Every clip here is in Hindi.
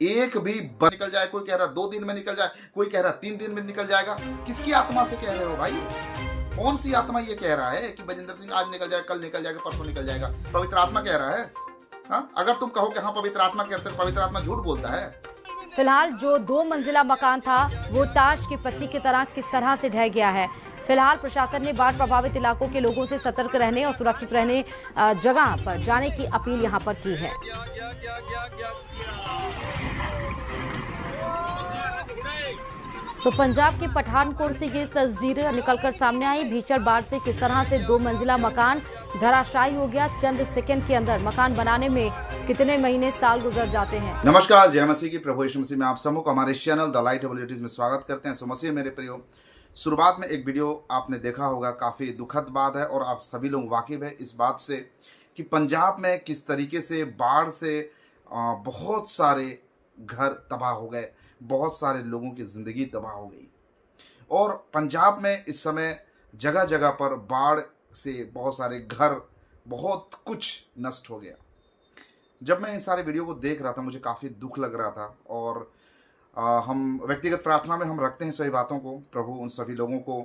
एक भी निकल जाए, कोई कह रहा 2 दिन में निकल जाए, कोई कह रहा 3 दिन में निकल जाएगा। किसकी आत्मा से कह रहे हो भाई? कौन सी आत्मा ये कह रहा है कि बजिंदर सिंह आज निकल जाएगा, कल निकल जाएगा, परसों निकल जाएगा? पवित्र आत्मा कह रहा है। हाँ, अगर तुम कहो कि हाँ पवित्र आत्मा कहते, पवित्र आत्मा झूठ बोलता है। फिलहाल जो 2 मंजिला मकान था वो ताश की पत्ती की तरह किस तरह से ढह गया है। फिलहाल प्रशासन ने बाढ़ प्रभावित इलाकों के लोगों से सतर्क रहने और सुरक्षित रहने जगह पर जाने की अपील यहां पर की है। तो पंजाब के पठानकोट से ये तस्वीरें निकलकर सामने आई। भीषण बाढ़ से किस तरह से 2 मंजिला मकान धराशायी हो गया। चंद सेकंड के अंदर मकान बनाने में कितने महीने साल गुजर जाते हैं। नमस्कार, जय मसीह की, प्रभु यीशु मसीह में आप सबको हमारे चैनल द लाइट एबिलिटीज में स्वागत करते हैं। सो मसीह मेरे प्रियो, शुरुआत में एक वीडियो आपने देखा होगा, काफ़ी दुखद बात है और आप सभी लोग वाकिफ है इस बात से कि पंजाब में किस तरीके से बाढ़ से बहुत सारे घर तबाह हो गए, बहुत सारे लोगों की ज़िंदगी तबाह हो गई। और पंजाब में इस समय जगह जगह पर बाढ़ से बहुत सारे घर, बहुत कुछ नष्ट हो गया। जब मैं इन सारे वीडियो को देख रहा था मुझे काफ़ी दुख लग रहा था और हम व्यक्तिगत प्रार्थना में हम रखते हैं सभी बातों को, प्रभु उन सभी लोगों को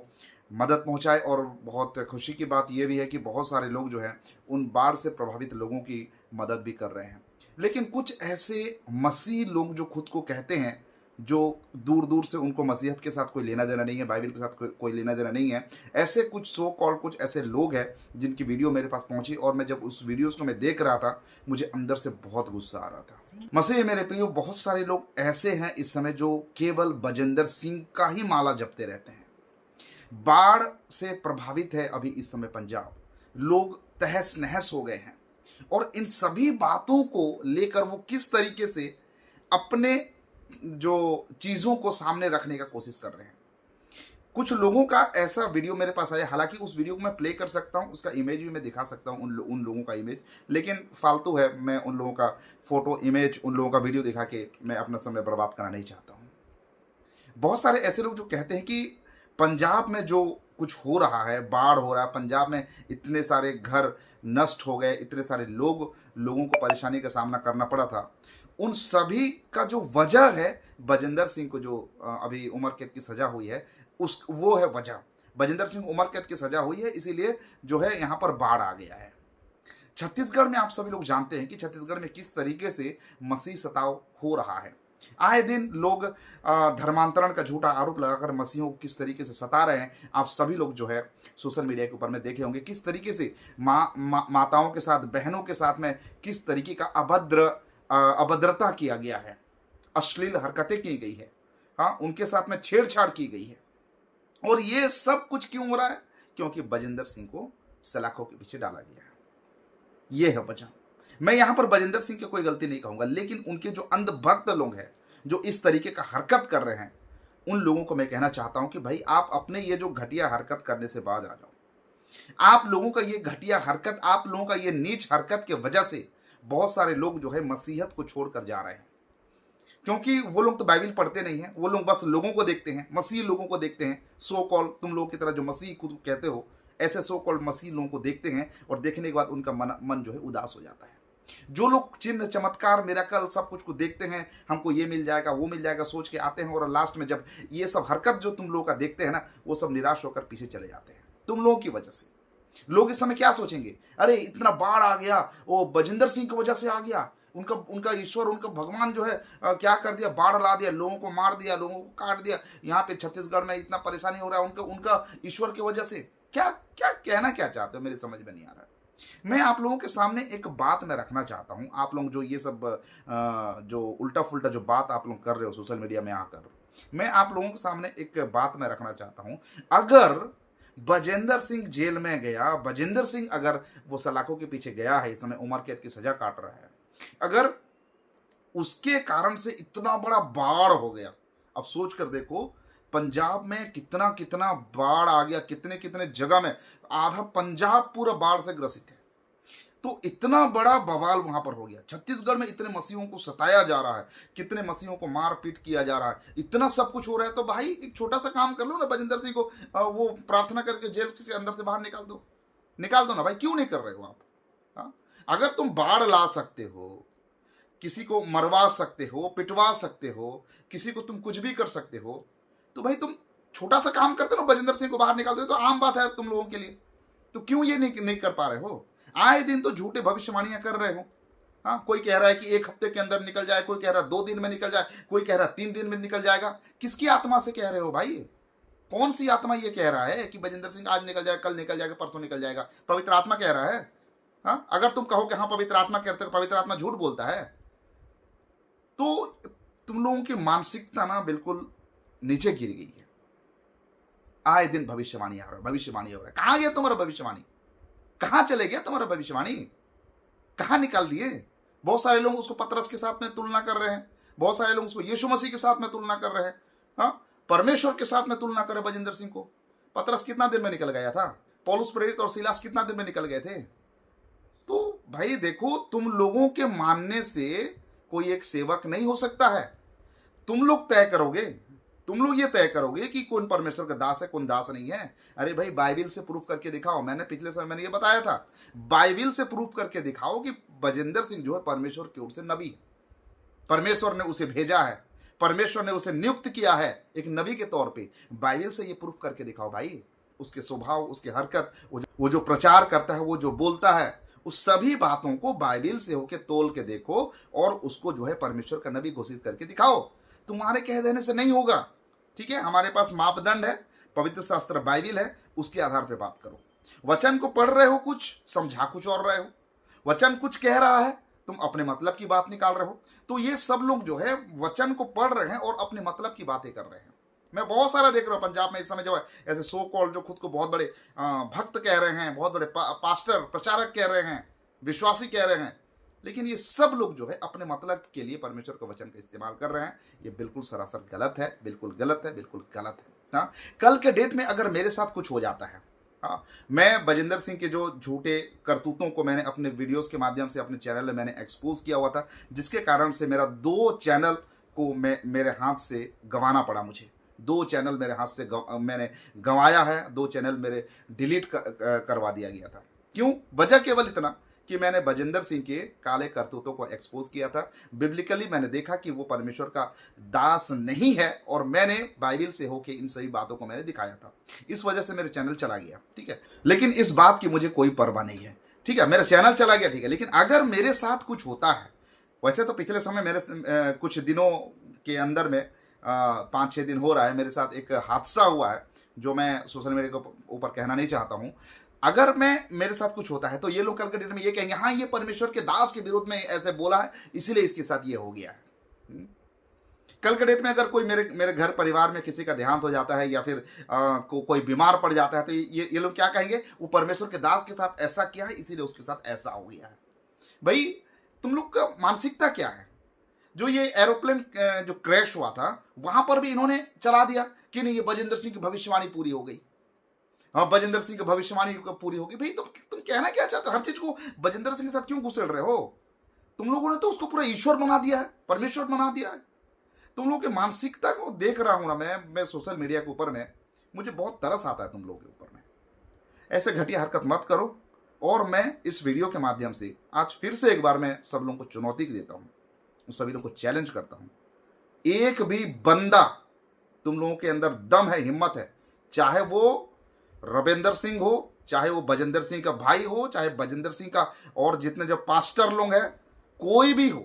मदद पहुंचाए। और बहुत खुशी की बात यह भी है कि बहुत सारे लोग जो हैं उन बाढ़ से प्रभावित लोगों की मदद भी कर रहे हैं। लेकिन कुछ ऐसे मसीह लोग जो खुद को कहते हैं, जो दूर दूर से, उनको मसीहत के साथ कोई लेना देना नहीं है, बाइबल के साथ कोई लेना देना नहीं है, ऐसे कुछ सो कॉल्ड कुछ ऐसे लोग हैं जिनकी वीडियो मेरे पास पहुंची और मैं जब उस वीडियोस को मैं देख रहा था मुझे अंदर से बहुत गुस्सा आ रहा था। मसीह मेरे प्रियो, बहुत सारे लोग ऐसे हैं इस समय जो केवल बजिंदर सिंह का ही माला जपते रहते हैं। बाढ़ से प्रभावित है अभी इस समय पंजाब, लोग तहस नहस हो गए हैं और इन सभी बातों को लेकर वो किस तरीके से अपने जो चीज़ों को सामने रखने का कोशिश कर रहे हैं। कुछ लोगों का ऐसा वीडियो मेरे पास आया, हालांकि उस वीडियो को मैं प्ले कर सकता हूं, उसका इमेज भी मैं दिखा सकता हूं, उन लोगों का इमेज, लेकिन फालतू है, मैं उन लोगों का फोटो, इमेज, उन लोगों का वीडियो दिखा के मैं अपना समय बर्बाद करना नहीं चाहता हूं। बहुत सारे ऐसे लोग जो कहते हैं कि पंजाब में जो कुछ हो रहा है, बाढ़ हो रहा है, पंजाब में इतने सारे घर नष्ट हो गए, इतने सारे लोगों को परेशानी का सामना करना पड़ा था, उन सभी का जो वजह है बजिंदर सिंह को जो अभी उम्र कैद की सज़ा हुई है, वो है वजह। बजिंदर सिंह उम्र कैद की सज़ा हुई है, इसीलिए जो है यहाँ पर बाढ़ आ गया है। छत्तीसगढ़ में आप सभी लोग जानते हैं कि छत्तीसगढ़ में किस तरीके से मसीह सताव हो रहा है। आए दिन लोग धर्मांतरण का झूठा आरोप लगाकर मसीहों को किस तरीके से सता रहे हैं। आप सभी लोग जो है सोशल मीडिया के ऊपर में देखे होंगे किस तरीके से माताओं के साथ, बहनों के साथ में किस तरीके का अभद्रता किया गया है, अश्लील हरकतें की गई है, हाँ, उनके साथ में छेड़छाड़ की गई है। और ये सब कुछ क्यों हो रहा है? क्योंकि बजिंदर सिंह को सलाखों के पीछे डाला गया है। ये है वजह। मैं यहां पर बजिंदर सिंह की कोई गलती नहीं कहूंगा, लेकिन उनके जो अंधभक्त लोग हैं जो इस तरीके का हरकत कर रहे हैं, उन लोगों को मैं कहना चाहता हूं कि भाई आप अपने ये जो घटिया हरकत करने से बाज आ जाओ। आप लोगों का ये घटिया हरकत, आप लोगों का ये नीच हरकत की वजह से बहुत सारे लोग जो है मसीहत को छोड़कर जा रहे हैं। क्योंकि वो लोग तो बाइबल पढ़ते नहीं हैं, वो लोग बस लोगों को देखते हैं, मसीह लोगों को देखते हैं, सो कॉल तुम लोगों की तरह जो मसीह खुद कहते हो, ऐसे सो कॉल मसीह लोगों को देखते हैं और देखने के बाद उनका मन जो है उदास हो जाता है। जो लोग चिन्ह, चमत्कार, मिरेकल सब कुछ को देखते हैं, हमको ये मिल जाएगा, वो मिल जाएगा सोच के आते हैं और लास्ट में जब ये सब हरकत जो तुम लोगों का देखते हैं ना, वो सब निराश होकर पीछे चले जाते हैं तुम लोगों की वजह से। लोग इस समय क्या सोचेंगे? अरे इतना बाढ़ आ गया, वो बजिंदर सिंह की वजह से आ गया, उनका ईश्वर, उनका भगवान जो है क्या कर दिया, बाढ़ ला दिया, लोगों को मार दिया, लोगों को काट दिया, यहाँ पे छत्तीसगढ़ में इतना परेशानी हो रहा है उनका ईश्वर की वजह से। क्या क्या कहना क्या चाहते हो, मेरी समझ में नहीं आ रहा है। मैं आप लोगों के सामने एक बात मैं रखना चाहता हूँ। आप लोग जो ये सब जो उल्टा फुल्टा जो बात आप लोग कर रहे हो सोशल मीडिया में आकर, मैं आप लोगों के सामने एक बात मैं रखना चाहता हूँ। अगर बजिंदर सिंह जेल में गया, बजिंदर सिंह अगर वो सलाखों के पीछे गया है, इस समय उम्र कैद की सजा काट रहा है, अगर उसके कारण से इतना बड़ा बाढ़ हो गया, अब सोच कर देखो पंजाब में कितना कितना बाढ़ आ गया, कितने कितने जगह में, आधा पंजाब पूरा बाढ़ से ग्रसित है। तो इतना बड़ा बवाल वहां पर हो गया। छत्तीसगढ़ में इतने मसीहों को सताया जा रहा है, कितने मसीहों को मारपीट किया जा रहा है, इतना सब कुछ हो रहा है। तो भाई एक छोटा सा काम कर लो ना, बजिंदर सिंह को वो प्रार्थना करके जेल से अंदर से बाहर निकाल दो ना भाई। क्यों नहीं कर रहे हो आप? हाँ? अगर तुम बाढ़ ला सकते हो किसी को मरवा सकते हो, पिटवा सकते हो, किसी को तुम कुछ भी कर सकते हो, तो भाई तुम छोटा सा काम करते हो, बजेंद्र सिंह को बाहर निकाल दो, तो आम बात है तुम लोगों के लिए। तो क्यों ये नहीं कर पा रहे हो? आए दिन तो झूठे भविष्यवाणियां कर रहे हो। हाँ, कोई कह रहा है कि 1 हफ्ते के अंदर निकल जाए, कोई कह रहा है 2 दिन में निकल जाए, कोई कह रहा है 3 दिन में निकल जाएगा। किसकी आत्मा से कह रहे हो भाई? कौन सी आत्मा ये कह रहा है कि बजेंद्र सिंह आज निकल जाएगा, कल निकल जाएगा, परसों निकल जाएगा? पवित्र आत्मा कह रहा है। हाँ, अगर तुम कहो कि हाँ पवित्र आत्मा कहते हो, पवित्र आत्मा झूठ बोलता है, तो तुम लोगों की मानसिकता ना बिल्कुल नीचे गिर गई है। आए दिन भविष्यवाणी आ रहा है, भविष्यवाणी हो रहा है। कहां गया तुम्हारा भविष्यवाणी? कहां चले गया तुम्हारा भविष्यवाणी? कहां निकाल दिए? बहुत सारे लोग उसको पतरस के साथ में तुलना कर रहे हैं, बहुत सारे लोग उसको यीशु मसीह के साथ में तुलना कर रहे हैं, हाँ, परमेश्वर के साथ में तुलना कर रहे बजेंद्र सिंह को। पतरस कितना दिन में निकल गया था? पौलुस प्रेरित और सीलास कितना दिन में निकल गए थे? तो भाई देखो, तुम लोगों के मानने से कोई एक सेवक नहीं हो सकता है। तुम लोग तय करोगे, तुम लोग ये तय करोगे कि कौन परमेश्वर का दास है, कौन दास नहीं है। अरे भाई, बाइबिल से प्रूफ करके दिखाओ। मैंने पिछले समय मैंने ये बताया था, बाइबिल से प्रूफ करके दिखाओ कि बजेंद्र सिंह जो है परमेश्वर की ओर से नबी, परमेश्वर ने उसे भेजा है, परमेश्वर ने उसे नियुक्त किया है एक नबी के तौर पे। बाइबिल से ये प्रूफ करके दिखाओ भाई। उसके स्वभाव, उसकी हरकत, वो जो प्रचार करता है, वो जो बोलता है, उस सभी बातों को बाइबिल से होके तोल के देखो और उसको जो है परमेश्वर का नबी घोषित करके दिखाओ। तुम्हारे कह देने से नहीं होगा, ठीक है? हमारे पास मापदंड है, पवित्र शास्त्र बाइबिल है, उसके आधार पे बात करो। वचन को पढ़ रहे हो, कुछ समझा कुछ और रहे हो, वचन कुछ कह रहा है, तुम अपने मतलब की बात निकाल रहे हो। तो ये सब लोग जो है वचन को पढ़ रहे हैं और अपने मतलब की बातें कर रहे हैं। मैं बहुत सारा देख रहा हूँ पंजाब में इस समय जो है ऐसे सो कॉल जो खुद को बहुत बड़े भक्त कह रहे हैं, बहुत बड़े पास्टर प्रचारक कह रहे हैं, विश्वासी कह रहे हैं, लेकिन ये सब लोग जो है अपने मतलब के लिए परमेश्वर के वचन का इस्तेमाल कर रहे हैं। ये बिल्कुल सरासर गलत है, बिल्कुल गलत है, बिल्कुल गलत है। हाँ, कल के डेट में अगर मेरे साथ कुछ हो जाता है, हाँ, मैं बजेंद्र सिंह के जो झूठे करतूतों को मैंने अपने वीडियोस के माध्यम से अपने चैनल में मैंने एक्सपोज किया हुआ था, जिसके कारण से मेरा 2 चैनल को मेरे हाथ से गंवाना पड़ा। मुझे 2 चैनल मेरे हाथ से मैंने गंवाया है, 2 चैनल मेरे डिलीट करवा दिया गया था। क्यों? वजह केवल इतना कि मैंने बजेंद्र सिंह के काले करतूतों को एक्सपोज किया था। बिब्लिकली मैंने देखा कि वो परमेश्वर का दास नहीं है और मैंने बाइबिल से होके इन सभी बातों को मैंने दिखाया था। इस वजह से मेरा चैनल चला गया, ठीक है? लेकिन इस बात की मुझे कोई परवाह नहीं है, ठीक है? मेरा चैनल चला गया, ठीक है, लेकिन अगर मेरे साथ कुछ होता है, वैसे तो पिछले समय मेरे कुछ दिनों के अंदर में 5-6 दिन हो रहा है, मेरे साथ एक हादसा हुआ है जो मैं सोशल मीडिया के ऊपर कहना नहीं चाहता हूँ। अगर मेरे साथ कुछ होता है तो ये लोग कल के डेट में ये कहेंगे, हाँ ये परमेश्वर के दास के विरोध में ऐसे बोला है, इसीलिए इसके साथ ये हो गया है। कल के डेट में अगर कोई मेरे घर परिवार में किसी का देहांत हो जाता है या फिर कोई बीमार पड़ जाता है तो ये लोग क्या कहेंगे, वो परमेश्वर के दास के साथ ऐसा किया है, इसीलिए उसके साथ ऐसा हो गया है। भाई तुम लोग का मानसिकता क्या है? जो ये एरोप्लेन जो क्रैश हुआ था वहां पर भी इन्होंने चला दिया कि नहीं, ये बजेंद्र सिंह की भविष्यवाणी पूरी हो गई। हाँ, बजेंद्र सिंह की भविष्यवाणी पूरी होगी। भाई तुम कहना क्या चाहते हो? हर चीज को बजेंद्र सिंह के साथ क्यों घुसेड़ रहे हो? तुम लोगों ने तो उसको पूरा ईश्वर बना दिया है, परमेश्वर बना दिया है। तुम लोगों की मानसिकता को देख रहा हूं ना मैं सोशल मीडिया के ऊपर में, मुझे बहुत तरस आता है तुम लोगों के ऊपर में। ऐसे घटिया हरकत मत करो। और मैं इस वीडियो के माध्यम से आज फिर से एक बार मैं सब लोगों को चुनौती देता हूं, सभी लोगों को चैलेंज करता हूं, एक भी बंदा तुम लोगों के अंदर दम है, हिम्मत है, चाहे वो रविंदर सिंह हो, चाहे वो बजेंद्र सिंह का भाई हो, चाहे बजेंद्र सिंह का और जितने जो पास्टर लोग हैं, कोई भी हो,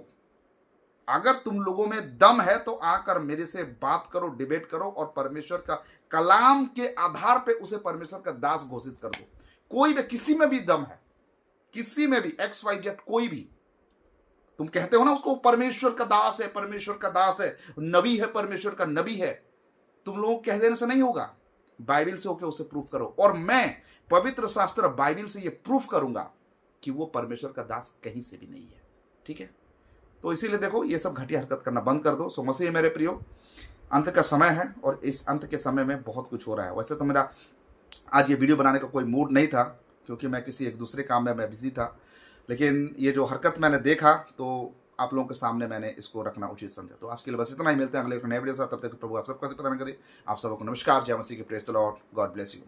अगर तुम लोगों में दम है तो आकर मेरे से बात करो, डिबेट करो और परमेश्वर का कलाम के आधार पे उसे परमेश्वर का दास घोषित कर दो। कोई भी, किसी में भी दम है, किसी में भी, XYZ कोई भी, तुम कहते हो ना उसको परमेश्वर का दास है, परमेश्वर का दास है, नबी है, परमेश्वर का नबी है, तुम लोग कह देने से नहीं होगा। बाइबिल से होकर उसे प्रूफ करो और मैं पवित्र शास्त्र बाइबिल से ये प्रूफ करूंगा कि वो परमेश्वर का दास कहीं से भी नहीं है, ठीक है? तो इसीलिए देखो, ये सब घटिया हरकत करना बंद कर दो। सो मसीह मेरे प्रियो, अंत का समय है और इस अंत के समय में बहुत कुछ हो रहा है। वैसे तो मेरा आज ये वीडियो बनाने का कोई मूड नहीं था क्योंकि मैं किसी एक दूसरे काम में मैं बिजी था, लेकिन ये जो हरकत मैंने देखा तो आप लोगों के सामने मैंने इसको रखना उचित समझा। तो आज के लिए बस इतना ही, मिलते हैं अगले नए वीडियो के साथ। तब तक प्रभु आप सबका प्रदान करें। आप सबको नमस्कार, जय मसीह की, praise the Lord, God bless you.